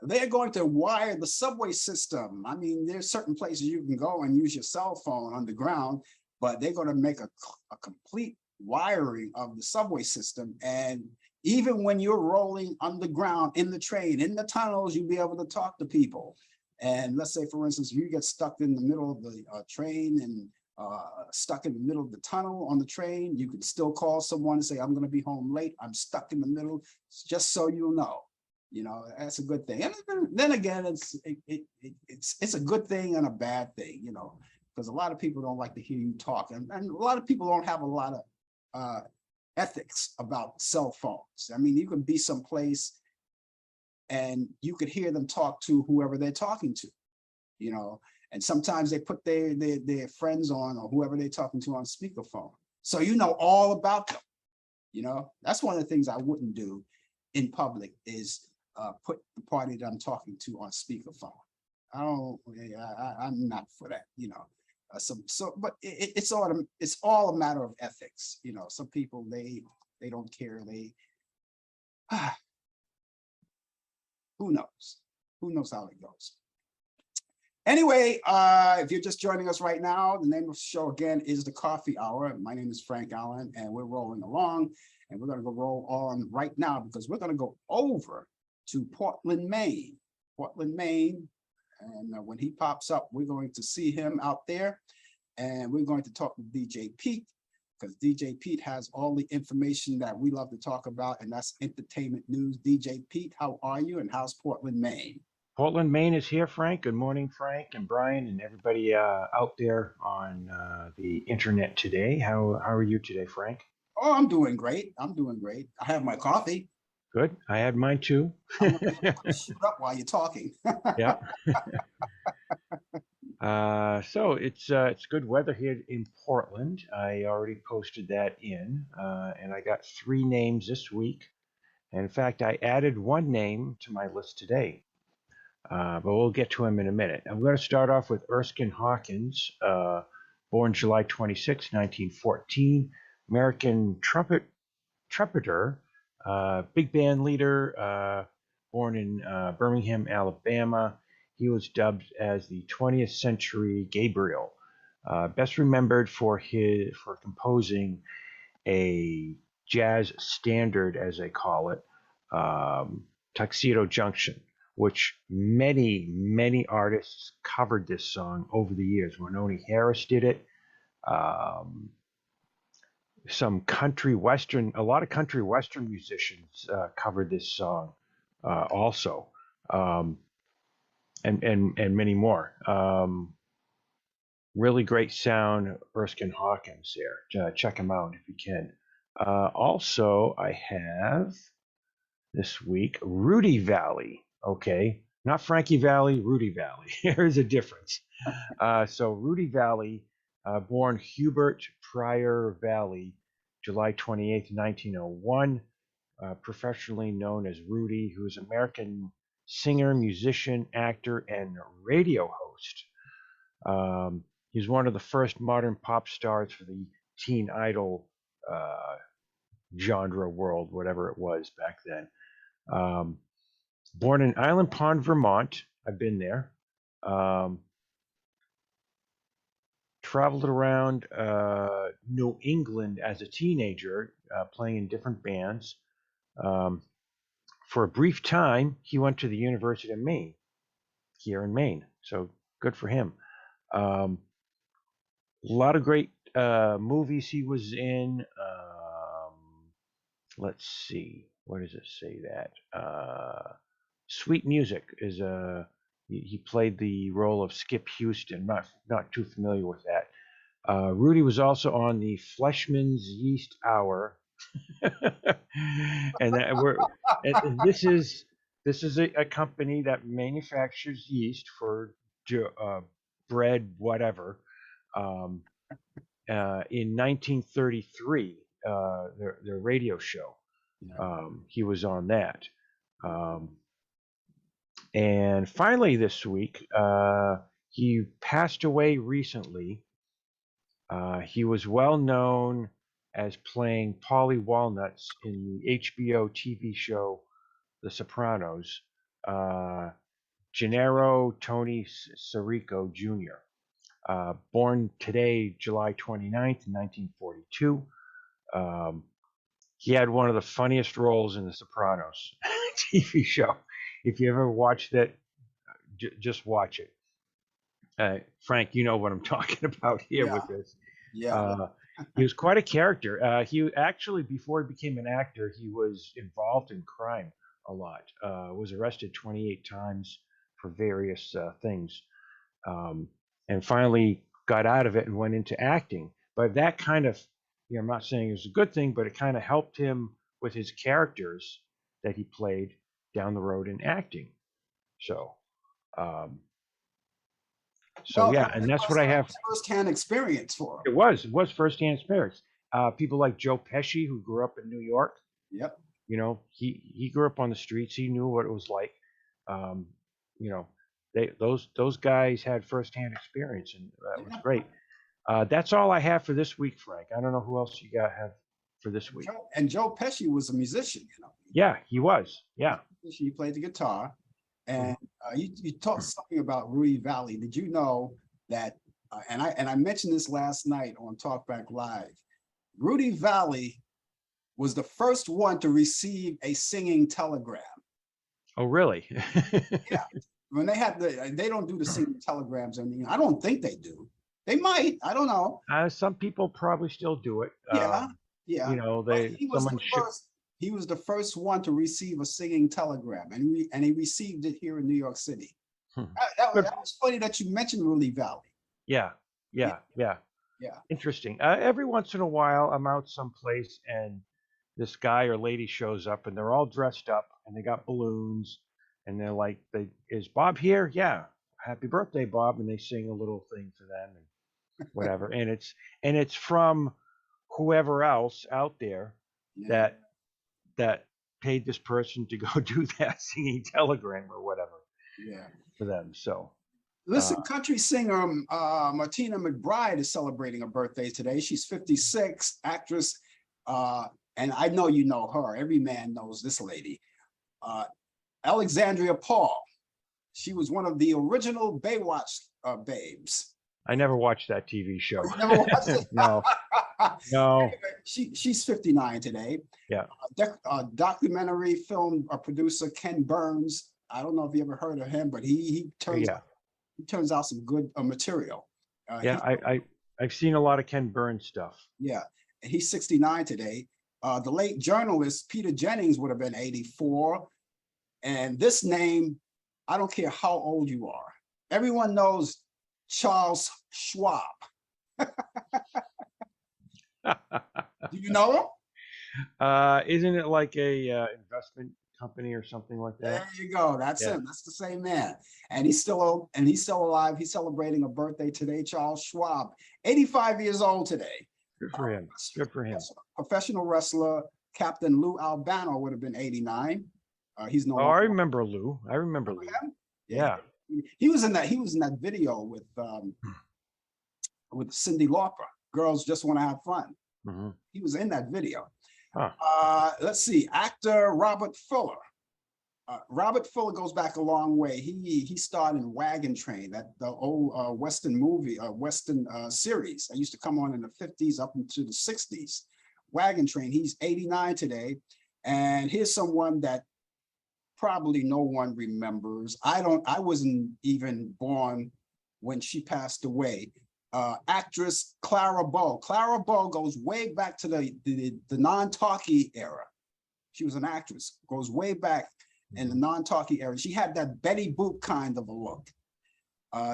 they're going to wire the subway system. I mean, there's certain places you can go and use your cell phone underground, but they're going to make a complete wiring of the subway system. And even when you're rolling underground in the train, in the tunnels, you'll be able to talk to people. And let's say, for instance, you get stuck in the middle of the train and stuck in the middle of the tunnel on the train, you can still call someone and say, I'm going to be home late. I'm stuck in the middle, just so you'll know. You know, that's a good thing. And then again, it's a good thing and a bad thing, you know, because a lot of people don't like to hear you talk, and a lot of people don't have a lot of ethics about cell phones. I mean, you can be someplace and you could hear them talk to whoever they're talking to, you know, and sometimes they put their friends on or whoever they're talking to on speakerphone. So you know all about them, you know. That's one of the things I wouldn't do in public is put the party that I'm talking to on speakerphone. I'm not for that, you know. But it's all a matter of ethics, you know. Some people they don't care. Who knows how it goes. Anyway, if you're just joining us right now, the name of the show again is The Coffee Hour. My name is Frank Allan, and we're rolling along, and we're going to go roll on right now because we're going to go over to Portland, Maine. Portland, Maine. And when he pops up, we're going to see him out there, and we're going to talk with DJ Pete, because DJ Pete has all the information that we love to talk about, and that's entertainment news. DJ Pete, how are you, and how's Portland, Maine? Portland, Maine is here, Frank. Good morning, Frank and Brian and everybody out there on the internet today. How are you today, Frank? Oh, I'm doing great. I'm doing great. I have my coffee. Good. I had mine too. I'm gonna shoot up while you're talking. Yeah. So it's good weather here in Portland. I already posted that in, and I got 3 names this week. And in fact, I added 1 name to my list today. But we'll get to him in a minute. I'm going to start off with Erskine Hawkins, born July 26, 1914, American trumpeter, big band leader, born in Birmingham, Alabama. He was dubbed as the 20th century Gabriel, best remembered for composing a jazz standard, as they call it, Tuxedo Junction, which many artists covered this song over the years. Wynonie Harris did it. Some country western, a lot of country western musicians covered this song also, and many more. Really great sound, Erskine Hawkins there. Check him out if you can. Also, I have this week Rudy Valley. Okay, not Frankie Valli, Rudy Valley. There's a difference. So Rudy Valley, born Hubert Pryor Valley, July 28th, 1901, professionally known as Rudy, who is an American singer, musician, actor, and radio host. He's one of the first modern pop stars for the teen idol genre world, whatever it was back then. Born in Island Pond, Vermont. I've been there. Traveled around New England as a teenager, playing in different bands. For a brief time, he went to the University of Maine, here in Maine. So good for him. A lot of great movies he was in. Let's see. Where does it say that? Sweet Music is he played the role of Skip Houston. Not too familiar with that. Rudy was also on the Fleshman's Yeast Hour, and this is a company that manufactures yeast for bread, whatever. In 1933, their radio show, he was on that. And finally this week, he passed away recently. He was well known as playing Paulie Walnuts in the HBO TV show The Sopranos, Gennaro Tony Sirico Jr., born today, July 29th, 1942. He had one of the funniest roles in The Sopranos TV show. If you ever watched that, just watch it. Frank, you know what I'm talking about here with this. Yeah. He was quite a character. He actually, before he became an actor, he was involved in crime a lot. Was arrested 28 times for various things, and finally got out of it and went into acting. But that kind of, I'm not saying it was a good thing, but it kind of helped him with his characters that he played down the road in acting. So, um, Well, yeah, and that's what I have. First-hand experience for him. It was firsthand experience. People like Joe Pesci, who grew up in New York. Yep. He grew up on the streets. He knew what it was like. You know, those guys had firsthand experience, and that was great. That's all I have for this week, Frank. I don't know who else you have for this week. And Joe Pesci was a musician, Yeah, he was. Yeah. He played the guitar. And you talked something about Rudy Valley. Did you know that? And I mentioned this last night on Talkback Live. Rudy Valley was the first one to receive a singing telegram. Oh, really? Yeah. When they don't do the singing telegrams. I mean, I don't think they do. They might. I don't know. Some people probably still do it. Yeah. He was the first one to receive a singing telegram, and he received it here in New York City. That was funny that you mentioned Rudy Valley. Yeah. Interesting. Every once in a while, I'm out someplace and this guy or lady shows up, and they're all dressed up, and they got balloons, and they're like, "Is Bob here?" "Yeah, happy birthday, Bob," and they sing a little thing for them and whatever, and it's from whoever else out there that paid this person to go do that singing telegram or whatever for them. So listen, country singer Martina McBride is celebrating a birthday today. She's 56, actress, and I know you know her. Every man knows this lady. Alexandria Paul. She was one of the original Baywatch babes. I never watched that TV show. You never watched it? No. Anyway, she's 59 today. Yeah. Documentary film producer Ken Burns. I don't know if you ever heard of him, but he turns out some good material. I've seen a lot of Ken Burns stuff. Yeah, and he's 69 today. The late journalist Peter Jennings would have been 84. And this name, I don't care how old you are. Everyone knows Charles Schwab. Do you know him? Isn't it like a investment company or something like that? There you go. That's him. That's the same man. And he's still alive. He's celebrating a birthday today. Charles Schwab, 85 years old today. Good for him. Good for him. Professional wrestler Captain Lou Albano would have been 89. He's no. I remember Lou. I remember Lou. Yeah. He was in that video with Cyndi Lauper. Girls Just Want to Have Fun. Mm-hmm. He was in that video. Huh. Let's see, actor Robert Fuller. Robert Fuller goes back a long way. He starred in Wagon Train, the old Western movie, Western series that used to come on in the 50s up into the 60s. Wagon Train. He's 89 today, and here's someone that probably no one remembers. I wasn't even born when she passed away. Actress Clara Bow. Clara Bow goes way back to the non-talkie era. She was an actress, goes way back in the non-talkie era. She had that Betty Boop kind of a look.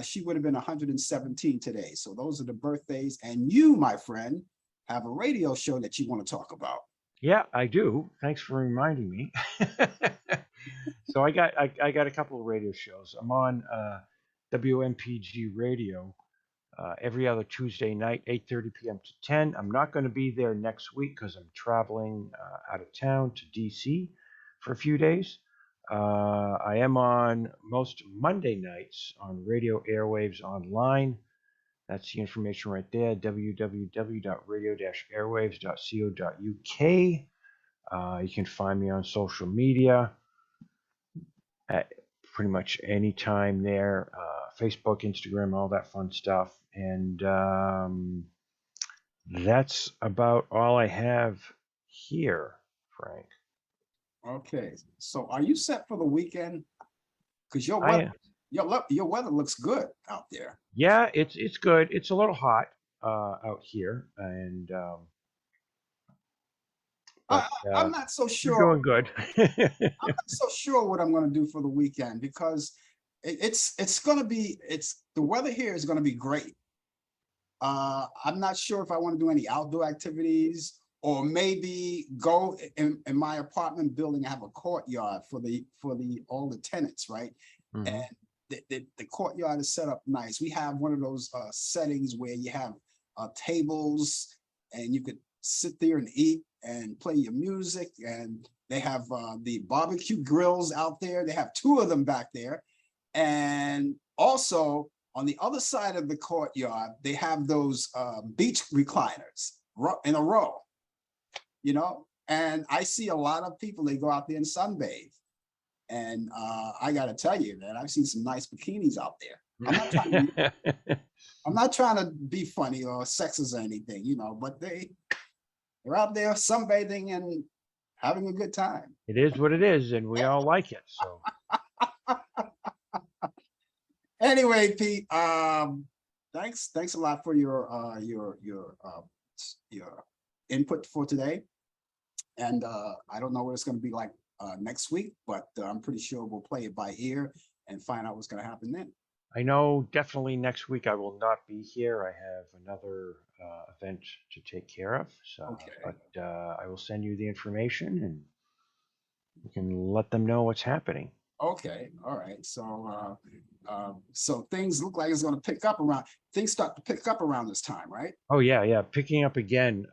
She would have been 117 today. So those are the birthdays. And you, my friend, have a radio show that you want to talk about. Yeah, I do. Thanks for reminding me. So I got a couple of radio shows. I'm on WMPG Radio every other Tuesday night, 8:30 p.m. to 10. I'm not going to be there next week because I'm traveling out of town to DC for a few days. I am on most Monday nights on Radio Airwaves Online. That's the information right there, www.radio-airwaves.co.uk. You can find me on social media at pretty much any time there, Facebook, Instagram, all that fun stuff. And that's about all I have here, Frank. Okay, so are you set for the weekend? Because your weather looks good out there. Yeah, it's good. It's a little hot out here, and but I'm not so you're sure. doing good. I'm not so sure what I'm going to do for the weekend because it's going to be the weather here is going to be great. I'm not sure if I want to do any outdoor activities or maybe go in my apartment building. I have a courtyard for the all the tenants, right? And Mhm. the courtyard is set up nice. We have one of those settings where you have tables and you could sit there and eat and play your music. And they have the barbecue grills out there. They have two of them back there. And also on the other side of the courtyard, they have those beach recliners in a row, and I see a lot of people, they go out there and sunbathe. And I got to tell you, man, I've seen some nice bikinis out there. I'm not trying to be funny or sexist or anything, but they're out there sunbathing and having a good time. It is what it is, and we all like it. So Anyway, Pete, thanks a lot for your input for today. And I don't know what it's going to be like next week, but I'm pretty sure we'll play it by ear and find out what's going to happen then. I know definitely next week I will not be here. I have another event to take care of. So, Okay. but I will send you the information, and you can let them know what's happening. Okay, all right. So things look like it's going to pick up around. Things start to pick up around this time, right? Oh yeah, picking up again.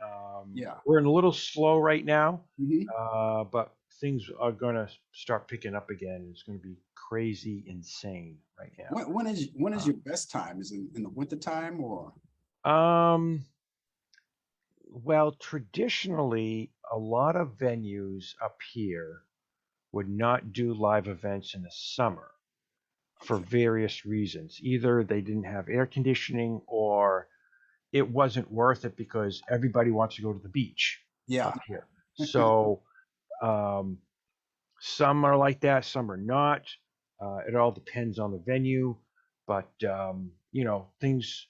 Yeah. We're in a little slow right now, Mhm. but things are going to start picking up again. It's going to be crazy, insane right now. When is your best time? Is it in the winter time or? Well, traditionally, a lot of venues up here would not do live events in the summer for Okay. various reasons. Either they didn't have air conditioning or it wasn't worth it because everybody wants to go to the beach Yeah. up here. So some are like that, some are not. It all depends on the venue, but things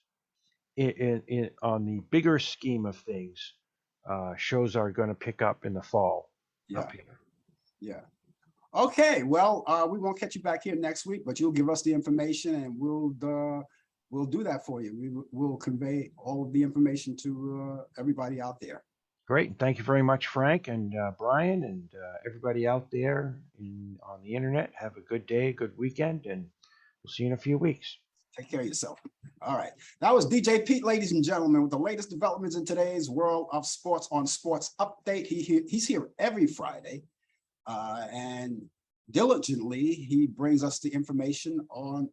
on the bigger scheme of things, shows are going to pick up in the fall Yeah. up here. Yeah. Okay. Well, we won't catch you back here next week, but you'll give us the information, and we'll do that for you. We'll convey all of the information to everybody out there. Great. And thank you very much, Frank and Brian, and everybody out there on the internet. Have a good day, good weekend, and we'll see you in a few weeks. Take care of yourself. All right. That was DJ Pete, ladies and gentlemen, with the latest developments in today's world of sports on Sports Update. He's here every Friday, and diligently he brings us the information on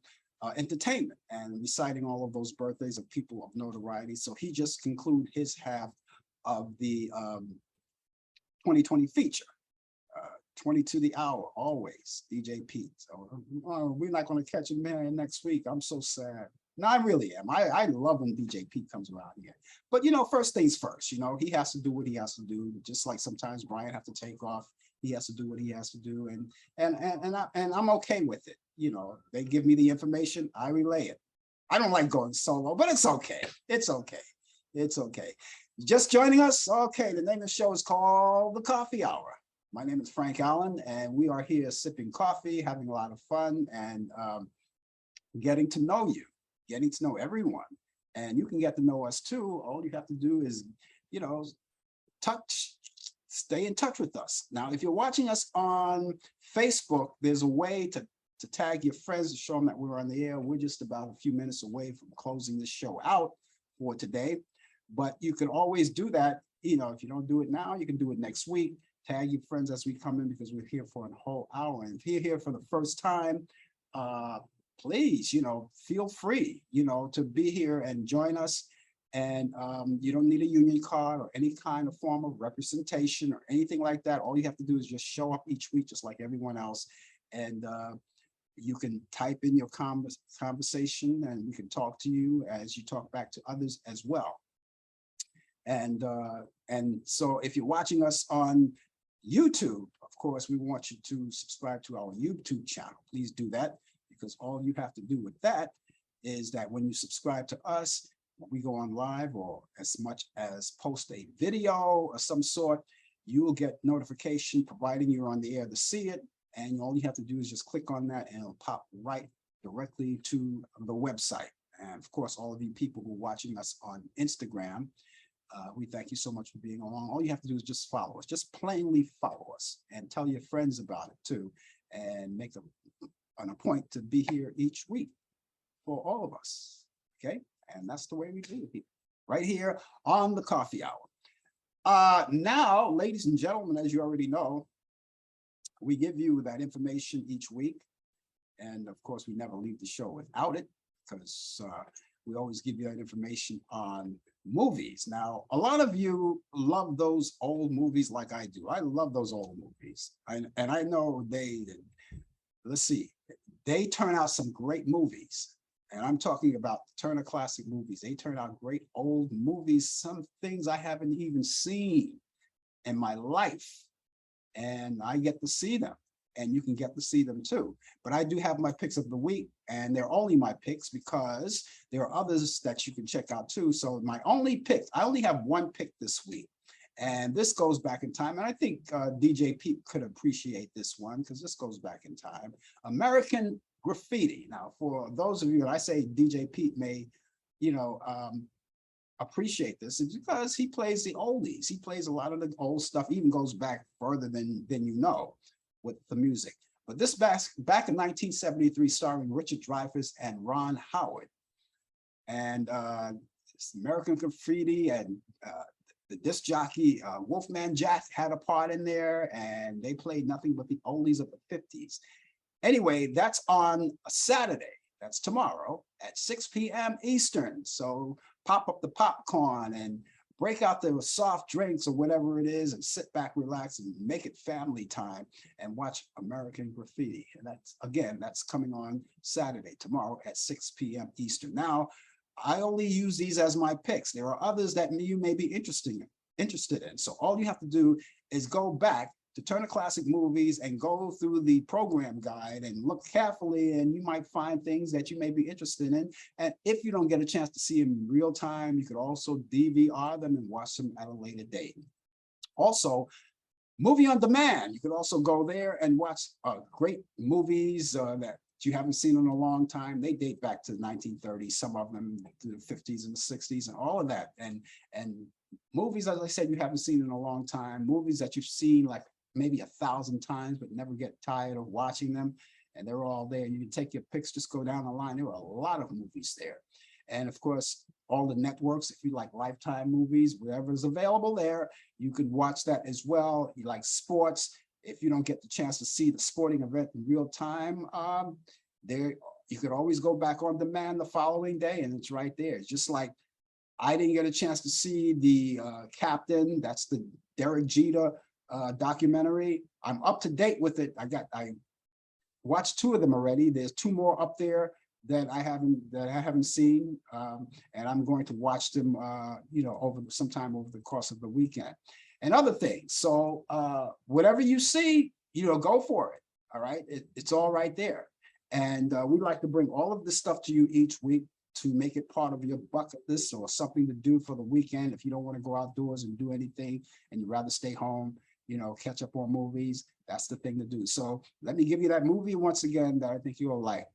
entertainment and reciting all of those birthdays of people of notoriety. So he just concluded his half of the 2020 feature. 20 to the hour, always, DJ Pete. So we're not going to catch him there next week. I'm so sad. No, I really am. I love when DJ Pete comes around here. But, first things first, he has to do what he has to do. Just like sometimes Brian has to take off. He has to do what he has to do. And I'm okay with it. They give me the information. I relay it. I don't like going solo, but it's okay. It's okay. It's okay. Just joining us? Okay, the name of the show is called The Coffee Hour. My name is Frank Allan, and we are here sipping coffee, having a lot of fun, and getting to know you, getting to know everyone. And you can get to know us too. All you have to do is, stay in touch with us. Now, if you're watching us on Facebook, there's a way to tag your friends to show them that we're on the air. We're just about a few minutes away from closing this show out for today. But you can always do that. If you don't do it now, you can do it next week. Tag your friends as we come in, because we're here for a whole hour. And if you're here for the first time, please, feel free, to be here and join us. And you don't need a union card or any kind of form of representation or anything like that. All you have to do is just show up each week, just like everyone else. And you can type in your conversation, and we can talk to you as you talk back to others as well. And so if you're watching us on YouTube, of course, we want you to subscribe to our YouTube channel. Please do that, because all you have to do with that is that when you subscribe to us, when we go on live, or as much as post a video of some sort, you will get notification providing you're on the air to see it. And all you have to do is just click on that and it'll pop right directly to the website. And of course, all of you people who are watching us on Instagram, we thank you so much for being along. All you have to do is just follow us, just plainly follow us, and tell your friends about it too, and make an point to be here each week for all of us. Okay, and that's the way we do it, right here on the Coffee Hour. Now, ladies and gentlemen, as you already know, we give you that information each week, and of course, we never leave the show without it, because we always give you that information on movies. Now, a lot of you love those old movies like I do. I love those old movies. And I know let's see, they turn out some great movies. And I'm talking about Turner Classic Movies. They turn out great old movies, some things I haven't even seen in my life. And I get to see them. And you can get to see them too. But I do have my picks of the week, and they're only my picks because there are others that you can check out too. So my only pick, I only have one pick this week, and this goes back in time. And I think DJ Pete could appreciate this one because this goes back in time. American Graffiti. Now, for those of you that I say DJ Pete may, appreciate this, is because he plays the oldies. He plays a lot of the old stuff, even goes back further than you know, with the music. But this back in 1973, starring Richard Dreyfuss and Ron Howard. And American Graffiti, and the disc jockey Wolfman Jack had a part in there, and they played nothing but the oldies of the 50s. Anyway, that's on Saturday. That's tomorrow at 6 p.m. Eastern. So pop up the popcorn and break out the soft drinks or whatever it is and sit back, relax, and make it family time and watch American Graffiti. And that's coming on Saturday, tomorrow at 6 p.m. Eastern. Now, I only use these as my picks. There are others that you may be interested in. So all you have to do is go back to Turner Classic Movies and go through the program guide and look carefully, and you might find things that you may be interested in. And if you don't get a chance to see them in real time, you could also DVR them and watch them at a later date. Also, movie on demand. You could also go there and watch great movies that you haven't seen in a long time. They date back to the 1930s, some of them to the 50s and the 60s and all of that. And movies, as I said, you haven't seen in a long time, movies that you've seen like maybe 1,000 times, but never get tired of watching them. And they're all there. You can take your picks, just go down the line. There are a lot of movies there. And of course, all the networks, if you like Lifetime movies, wherever is available there, you could watch that as well. You like sports, if you don't get the chance to see the sporting event in real time, there you could always go back on demand the following day, and it's right there. It's just like I didn't get a chance to see the Captain, that's the Derek Jeter documentary. I'm up to date with it. I watched 2 of them already. There's 2 more up there that I haven't seen, and I'm going to watch them sometime over the course of the weekend and other things. So whatever you see, go for it. All right, it's all right there. And we like to bring all of this stuff to you each week to make it part of your bucket list or something to do for the weekend. If you don't want to go outdoors and do anything and you'd rather stay home, catch up on movies, that's the thing to do. So let me give you that movie once again that I think you'll like.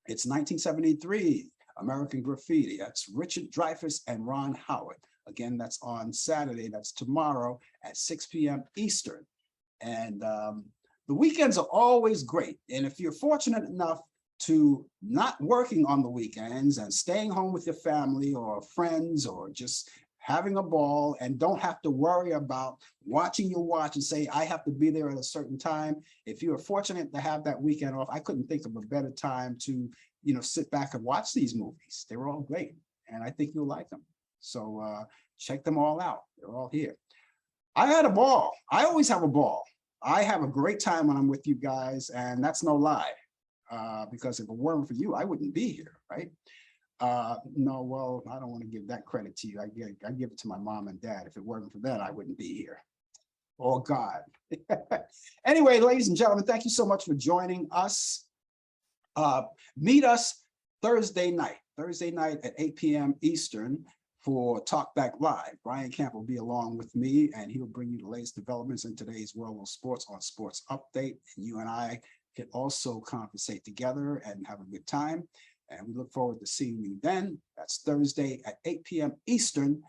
It's 1973, American Graffiti. That's Richard Dreyfuss and Ron Howard. Again, that's on Saturday. That's tomorrow at 6 p.m. Eastern. And the weekends are always great. And if you're fortunate enough to not working on the weekends and staying home with your family or friends or just having a ball and don't have to worry about watching your watch and say, I have to be there at a certain time. If you are fortunate to have that weekend off, I couldn't think of a better time to, sit back and watch these movies. They were all great. And I think you'll like them. So check them all out. They're all here. I had a ball. I always have a ball. I have a great time when I'm with you guys. And that's no lie. Because if it weren't for you, I wouldn't be here, right? No, well, I don't want to give that credit to you. I give it to my mom and dad. If it weren't for that, I wouldn't be here. Oh, God. Anyway, ladies and gentlemen, thank you so much for joining us. Meet us Thursday night at 8 p.m. Eastern for Talk Back Live. Brian Camp will be along with me, and he'll bring you the latest developments in today's world of sports on Sports Update. And you and I can also conversate together and have a good time. And we look forward to seeing you then. That's Thursday at 8 p.m. Eastern,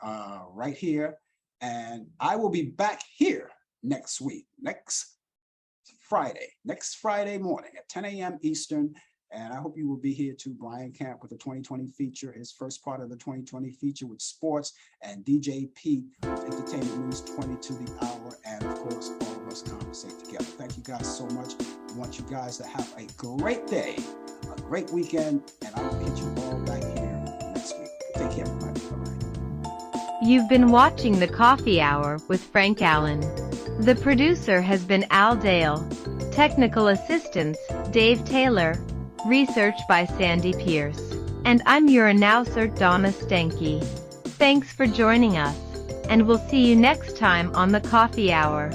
right here. And I will be back here next week, next Friday morning at 10 a.m. Eastern. And I hope you will be here too. Brian Camp with the 2020 feature, his first part of the 2020 feature with sports, and DJ Pete with Entertainment News 20 to the hour. And of course, all of us conversate together. Thank you guys so much. I want you guys to have a great day, a great weekend, and I will get you all back here next week. Take care, everybody. Bye-bye. You've been watching The Coffee Hour with Frank Allan. The producer has been Al Dale. Technical assistance, Dave Taylor. Research by Sandy Pierce. And I'm your announcer, Donna Stenke. Thanks for joining us, and we'll see you next time on The Coffee Hour.